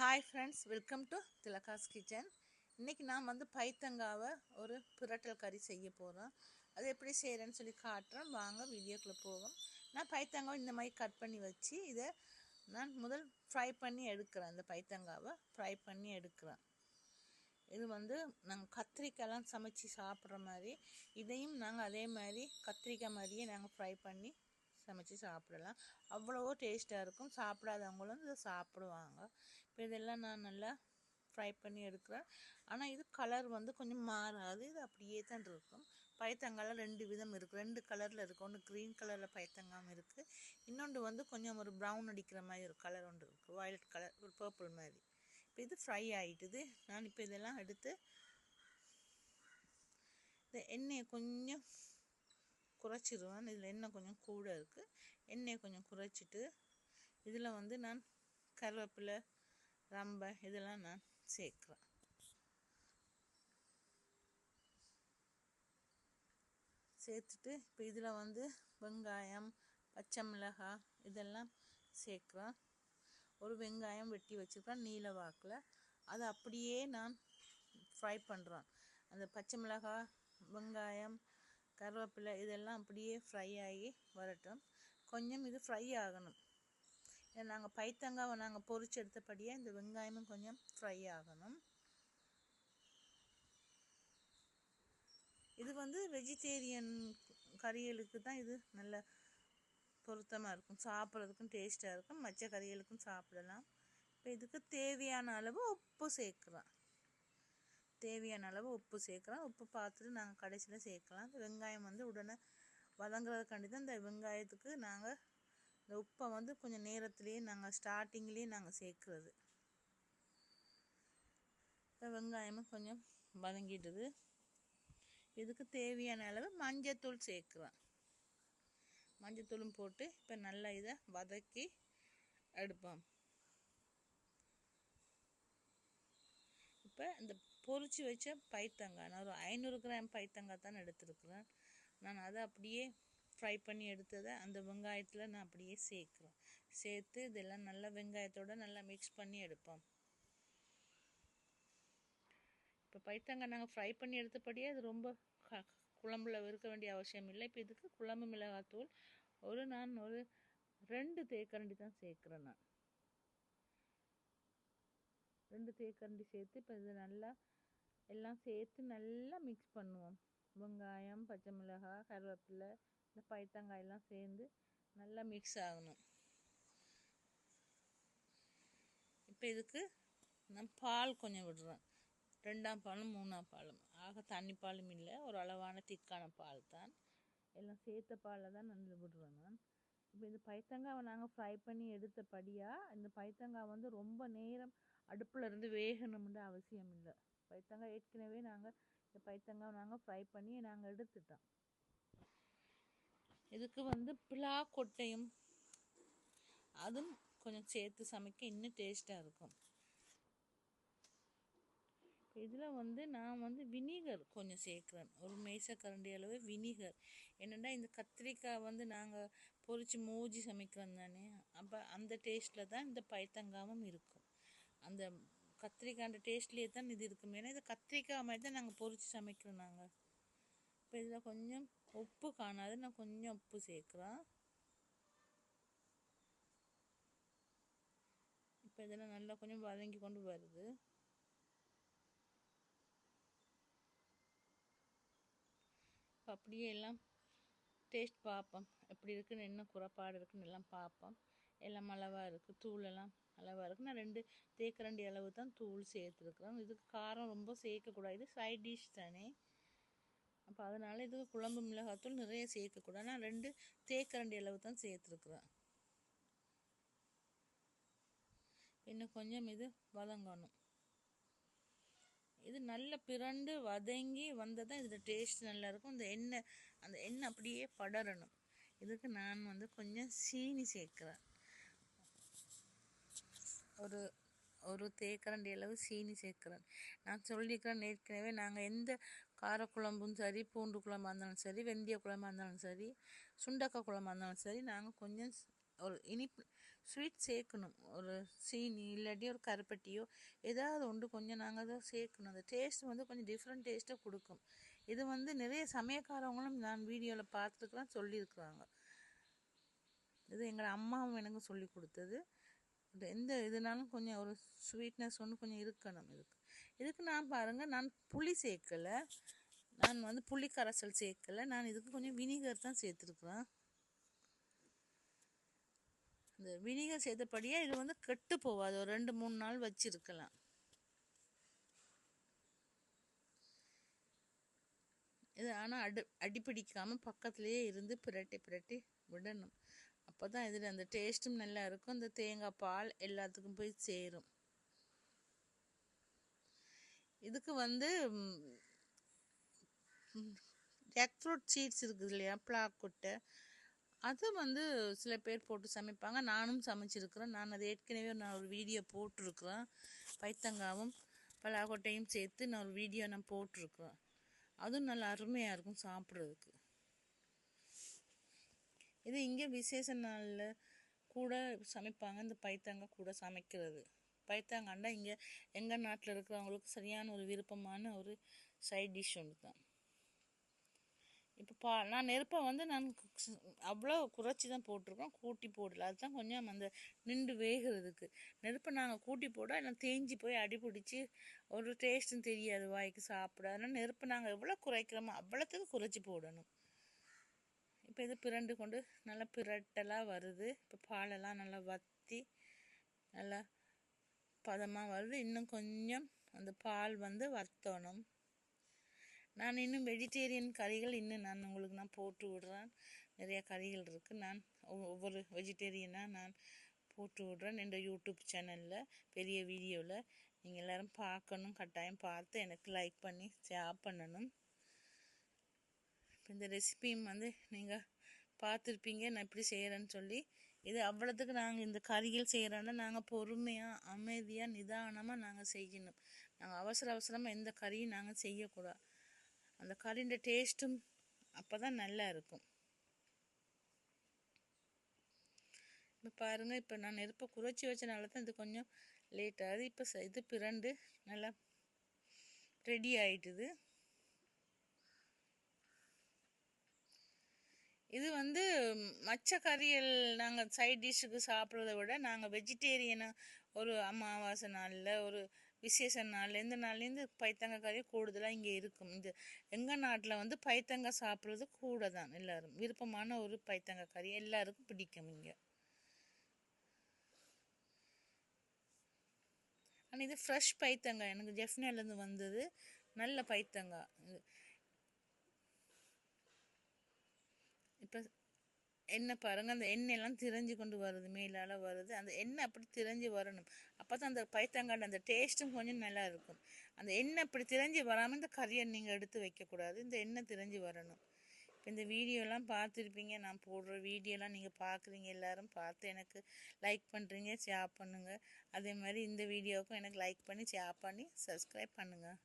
Hi friends, welcome to Thilaga's kitchen. இன்றைக்கி நான் பைத்தங்காவை ஒரு பிரட்டல் கறி செய்ய போகிறோம். அது எப்படி செய்கிறேன்னு சொல்லி காட்டுறேன். வாங்க வீடியோக்குள்ளே போவோம். நான் பைத்தங்காவை இந்த மாதிரி கட் பண்ணி வச்சு இதை நான் முதல் ஃப்ரை பண்ணி எடுக்கிறேன். இந்த பைத்தங்காவை ஃப்ரை பண்ணி எடுக்கிறேன். இது நாங்கள் கத்திரிக்காயெல்லாம் சமைச்சு சாப்பிட்ற மாதிரி இதையும் நாங்கள் அதே மாதிரி கத்திரிக்காய் மாதிரியே நாங்கள் ஃப்ரை பண்ணி சமைச்சு சாப்பிடலாம். அவ்வளவோ டேஸ்ட்டாக இருக்கும். சாப்பிடாதவங்களும் இதை சாப்பிடுவாங்க. இப்போ இதெல்லாம் நான் நல்லா ஃப்ரை பண்ணி எடுக்கிறேன். ஆனால் இது கலர் கொஞ்சம் மாறாது. இது அப்படியே தான் இருக்கும். பைத்தங்காயில் ரெண்டு விதம் இருக்குது, ரெண்டு கலரில் இருக்குது. ஒன்று க்ரீன் கலரில் பைத்தங்காயும் இருக்குது, இன்னொன்று கொஞ்சம் ஒரு ப்ரௌன் அடிக்கிற மாதிரி ஒரு கலர் ஒன்று இருக்குது, வயலட் கலர், ஒரு பர்பிள் மாதிரி. இப்போ இது ஃப்ரை ஆகிட்டுது. நான் இப்போ இதெல்லாம் எடுத்து இந்த எண்ணெயை கொஞ்சம் குறைச்சிடுவேன். இதில் எண்ணெய் கொஞ்சம் கூட இருக்குது. எண்ணெயை கொஞ்சம் குறைச்சிட்டு இதில் நான் கருவேப்பிலை, ரம்பை இதெல்லாம் நான் சேர்க்குறேன். சேர்த்துட்டு இப்போ இதில் வெங்காயம், பச்சை மிளகாய் இதெல்லாம் சேர்க்குறேன். ஒரு வெங்காயம் வெட்டி வச்சுருக்கேன் நீல வாக்கில். அதை அப்படியே நான் ஃப்ரை பண்ணுறேன். அந்த பச்சை மிளகாய், வெங்காயம், கருவேப்பிலை இதெல்லாம் அப்படியே ஃப்ரை ஆகி வரட்டும். கொஞ்சம் இது ஃப்ரை ஆகணும். நாங்கள் பைத்தங்காவை நாங்கள் பொரிச்சு எடுத்தபடியே இந்த வெங்காயமும் கொஞ்சம் ஃப்ரை ஆகணும். இது வெஜிடேரியன் கறிகளுக்கு தான் இது நல்ல பொருத்தமாக இருக்கும். சாப்பிட்றதுக்கும் டேஸ்ட்டாக இருக்கும். மற்ற கறிகளுக்கும் சாப்பிடலாம். இப்போ இதுக்கு தேவையான அளவு உப்பு சேர்க்குறோம். உப்பு பார்த்துட்டு நாங்கள் கடைசியில் சேர்க்கலாம். இந்த வெங்காயம் உடனே வதங்குறதுக்காண்டி தான் இந்த வெங்காயத்துக்கு நாங்கள் இந்த உப்பை கொஞ்சம் நேரத்துலேயே நாங்கள் ஸ்டார்டிங்லேயே நாங்கள் சேர்க்குறது. இப்போ வெங்காயமும் கொஞ்சம் வதங்கிடுது. இதுக்கு தேவையான அளவு மஞ்சத்தூள் சேர்க்குறேன். மஞ்சத்தூளும் போட்டு இப்போ நல்லா இதை வதக்கி எடுப்போம். இப்போ இந்த பொரிச்சு வச்ச பைத்தங்காய், நான் ஒரு 500 கிராம் பைத்தங்காய் தான் எடுத்துருக்குறேன். நான் அதை அப்படியே ஃப்ரை பண்ணி எடுத்ததை அந்த வெங்காயத்தில் நான் அப்படியே சேர்க்குறேன். சேர்த்து இதெல்லாம் நல்லா வெங்காயத்தோடு நல்லா மிக்ஸ் பண்ணி எடுப்போம். இப்போ பைத்தங்காய் நாங்கள் ஃப்ரை பண்ணி எடுத்தபடியே அது ரொம்ப குழம்புல இருக்க வேண்டிய அவசியம் இல்லை. இப்போ இதுக்கு குழம்பு மிளகாத்தூள் நான் ஒரு 2 தேக்கரண்டி தான் சேர்க்குறேன். நான் 2 தேக்கரண்டி சேர்த்து இப்போ இது நல்லா எல்லாம் சேர்த்து நல்லா மிக்ஸ் பண்ணுவோம். வெங்காயம், பச்சை மிளகாய், கருவேப்பிலை, இந்த பைத்தங்காயெல்லாம் சேர்ந்து நல்லா மிக்ஸ் ஆகணும். இப்போ இதுக்கு நான் பால் கொஞ்சம் விடுறேன். 2ஆம் பாலும் 3ஆம் பாலும், ஆக தண்ணி பாலும் இல்லை, ஒரு அளவான திக்கான பால் தான். எல்லாம் சேர்த்த பாலில் தான் நான் விடுறேன். நான் இப்போ இந்த பைத்தங்காவை நாங்கள் ஃப்ரை பண்ணி எடுத்தபடியாக இந்த பைத்தங்காய் ரொம்ப நேரம் அடுப்பில் இருந்து வேகணும்னு அவசியம் இல்லை. பைத்தங்காய் ஏற்கனவே நாங்கள் இந்த பைத்தங்காய் நாங்கள் ஃப்ரை பண்ணி நாங்கள் எடுத்துட்டோம். இதுக்கு பிலா கொட்டையும் அதுவும் கொஞ்சம் சேர்த்து சமைக்க இன்னும் டேஸ்ட்டாக இருக்கும். இதில் நான் வினிகர் கொஞ்சம் சேர்க்குறேன். ஒரு மேசக்கரண்டி அளவு வினிகர். என்னென்னா இந்த கத்திரிக்காய் நாங்கள் பொரித்து மூஞ்சி சமைக்கிறோம் தானே, அப்போ அந்த டேஸ்ட்டில் தான் இந்த பைத்தங்காவும் இருக்கும். அந்த கத்திரிக்காய் டேஸ்ட்லேயே தான் இது இருக்கும். ஏன்னா இது கத்திரிக்காய் மாதிரி தான் நாங்கள் பொரித்து சமைக்கிறோம் நாங்கள். இப்போ இதில் கொஞ்சம் உப்பு காணாது, நான் கொஞ்சம் உப்பு சேர்க்குறேன். இப்போ இதெல்லாம் நல்லா கொஞ்சம் வதங்கி கொண்டு வருது. அப்படியே எல்லாம் டேஸ்ட் பார்ப்போம், எப்படி இருக்குன்னு, என்ன குறைபாடு இருக்குன்னு எல்லாம் பார்ப்போம். எல்லாம் அளவாக இருக்குது, தூளெல்லாம் அளவாக இருக்குது. நான் 2 தேக்கரண்டி அளவு தான் தூள் சேர்த்துருக்குறேன். இதுக்கு காரம் ரொம்ப சேர்க்கக்கூடாது, இது சைட் டிஷ் தானே. அப்போ அதனால் இதுக்கு குழம்பு மிளகாத்தூள் நிறைய சேர்க்கக்கூடாது. நான் 2 தேக்கரண்டி அளவு தான் சேர்த்துருக்குறேன். இன்னும் கொஞ்சம் இது வதங்கணும். இது நல்ல பிரண்டு வதங்கி வந்ததான் இதில் டேஸ்ட் நல்லாயிருக்கும். அந்த எண்ணெய் அப்படியே படரணும். இதுக்கு நான் கொஞ்சம் சீனி சேர்க்குறேன். ஒரு தேக்கரண்டி அளவு சீனி சேர்க்குறேன். நான் சொல்லிக்கிறேன் ஏற்கனவே, நாங்கள் எந்த காரக்குழம்பும் சரி, பூண்டு குழம்பா இருந்தாலும் சரி, வெந்தய குழம்பா இருந்தாலும் சரி, சுண்டக்காய் குழம்பா இருந்தாலும் சரி, நாங்கள் கொஞ்சம் ஒரு இனிப்பு ஸ்வீட் சேர்க்கணும். ஒரு சீனி இல்லாட்டி ஒரு கருப்பட்டியோ ஏதாவது ஒன்று கொஞ்சம் நாங்கள் அதை சேர்க்கணும். அந்த டேஸ்ட் வந்து கொஞ்சம் டிஃப்ரெண்ட் டேஸ்ட்டை கொடுக்கும். இது வந்து நிறைய சமயக்காரவங்களும் நான் வீடியோவில் பார்த்துருக்குறேன், சொல்லியிருக்கிறாங்க. இது எங்கள் அம்மாவும் எனக்கு சொல்லி கொடுத்தது. எந்த இதுனாலும் கொஞ்சம் ஒரு ஸ்வீட்னஸ் ஒன்று கொஞ்சம் இருக்கணும். இதுக்கு நான் பாருங்கள், நான் புளி சேர்க்கலை, நான் வந்து புளி கரைசல் சேர்க்கலை, நான் இதுக்கு கொஞ்சம் வினிகர் தான் சேர்த்துருக்குறேன். இந்த வினிகர் சேர்த்தபடியே இது வந்து கெட்டு போகாது, ஒரு 2-3 நாள் வச்சிருக்கலாம். இது ஆனால் அடிப்பிடிக்காமல் பக்கத்துலேயே இருந்து பிரட்டி விடணும். அப்போ தான் இதில் அந்த டேஸ்ட்டும் நல்லா இருக்கும். இந்த தேங்காய் பால் எல்லாத்துக்கும் போய் சேரும். இதுக்கு வந்து ஜாக் ஃப்ரூட் சீட்ஸ் இருக்குது இல்லையா, பிளாக்கொட்டை, அது வந்து சில பேர் போட்டு சமைப்பாங்க. நானும் சமைச்சிருக்கிறேன். நான் அது ஏற்கனவே நான் ஒரு வீடியோ போட்டிருக்கிறேன். பைத்தங்காவும் பலாக்கொட்டையும் சேர்த்து நான் ஒரு வீடியோ நான் போட்டிருக்கிறேன். அதுவும் நல்லா அருமையாக இருக்கும் சாப்பிட்றதுக்கு. இது இங்கே விசேஷ நாளில் கூட சமைப்பாங்க, இந்த பைத்தங்காய் கூட சமைக்கிறது. பைத்தங்காண்டா இங்கே எங்கள் நாட்டில் இருக்கிறவங்களுக்கு சரியான ஒரு விருப்பமான ஒரு சைட் டிஷ் ஒன்று தான். இப்போ நான் நெருப்பை வந்து நான் அவ்வளோ குறைச்சி தான் போட்டிருக்கோம், கூட்டி போடல. அதுதான் கொஞ்சம் அந்த நின்று வேகிறதுக்கு. நெருப்பை நாங்கள் கூட்டி போட எல்லாம் தேஞ்சி போய் அடிபிடிச்சி ஒரு டேஸ்ட்டும் தெரியாது வாய்க்கு சாப்பிட. அதனால் நெருப்பை நாங்கள் எவ்வளோ குறைக்கிறோமோ அவ்வளோத்துக்கு குறைச்சி போடணும். இப்போ இது பிரண்டு கொண்டு நல்லா பிரட்டலாக வருது. இப்போ பாலெல்லாம் நல்லா வற்றி நல்லா பதமாக வருது. இன்னும் கொஞ்சம் அந்த பால் வந்து வற்றணும். நான் இன்னும் வெஜிடேரியன் கறிகள் இன்னும் நான் உங்களுக்கு போட்டு விடுறேன். நிறைய கறிகள் இருக்குது. நான் ஒவ்வொரு வெஜிடேரியனாக நான் போட்டு விடுறேன் இந்த யூடியூப் சேனலில், பெரிய வீடியோவில். நீங்கள் எல்லோரும் பார்க்கணும், கட்டாயம் பார்த்து எனக்கு லைக் பண்ணி ஷேர் பண்ணணும். இந்த ரெசிபியும் வந்து நீங்கள் பார்த்துருப்பீங்க நான் எப்படி செய்கிறேன்னு சொல்லி. இது அவ்வளோத்துக்கு நாங்கள் இந்த கறிகள் செய்கிறோன்னா நாங்கள் பொறுமையாக அமைதியாக நிதானமாக நாங்கள் செய்யணும். நாங்கள் அவசரமாக எந்த கறியும் நாங்கள் செய்யக்கூடாது. அந்த கறியோட டேஸ்ட்டும் அப்போ தான் நல்லா இருக்கும். இப்போ பாருங்கள், இப்போ நான் நெருப்பை குறைச்சி வச்சனால தான் இது கொஞ்சம் லேட் ஆகுது. இப்போ இது பிரண்டு நல்லா ரெடி ஆகிட்டுது. இது வந்து மற்ற கறிகள் நாங்கள் சைட் டிஷ்ஷுக்கு சாப்பிட்றத விட நாங்கள் வெஜிடேரியனாக ஒரு அமாவாசை நாளில் ஒரு விசேஷ நாளில் இந்த நாள்லேருந்து பைத்தங்காய் கறி கூடுதலாக இங்கே இருக்கும். இது எங்கள் நாட்டில் வந்து பைத்தங்காய் சாப்பிட்றது கூட தான் எல்லோரும் விருப்பமான ஒரு பைத்தங்காய் கறி எல்லாருக்கும் பிடிக்கும் இங்கே. ஆனால் இது ஃப்ரெஷ் பைத்தங்காய், எனக்கு ஜெஃப்னாலேருந்து வந்தது நல்ல பைத்தங்காய். இப்போ எண்ணெய் பாருங்கள், அந்த எண்ணெயெல்லாம் திரிஞ்சு கொண்டு வருது, மேலால் வருது. அந்த எண்ணெய் அப்படி திரிஞ்சு வரணும். அப்போ தான் அந்த பைத்தங்காய் அந்த டேஸ்ட்டும் கொஞ்சம் நல்லா இருக்கும். அந்த எண்ணெய் அப்படி திரிஞ்சு வராமல் இந்த கறியை நீங்கள் எடுத்து வைக்கக்கூடாது, இந்த எண்ணெய் திரிஞ்சு வரணும். இப்போ இந்த வீடியோலாம் பார்த்துருப்பீங்க, நான் போடுற வீடியோலாம் நீங்கள் பார்க்குறீங்க, எல்லோரும் பார்த்து எனக்கு லைக் பண்ணுறீங்க, ஷேர் பண்ணுங்கள். அதே மாதிரி இந்த வீடியோவுக்கும் எனக்கு லைக் பண்ணி ஷேர் பண்ணி சப்ஸ்கிரைப் பண்ணுங்கள்.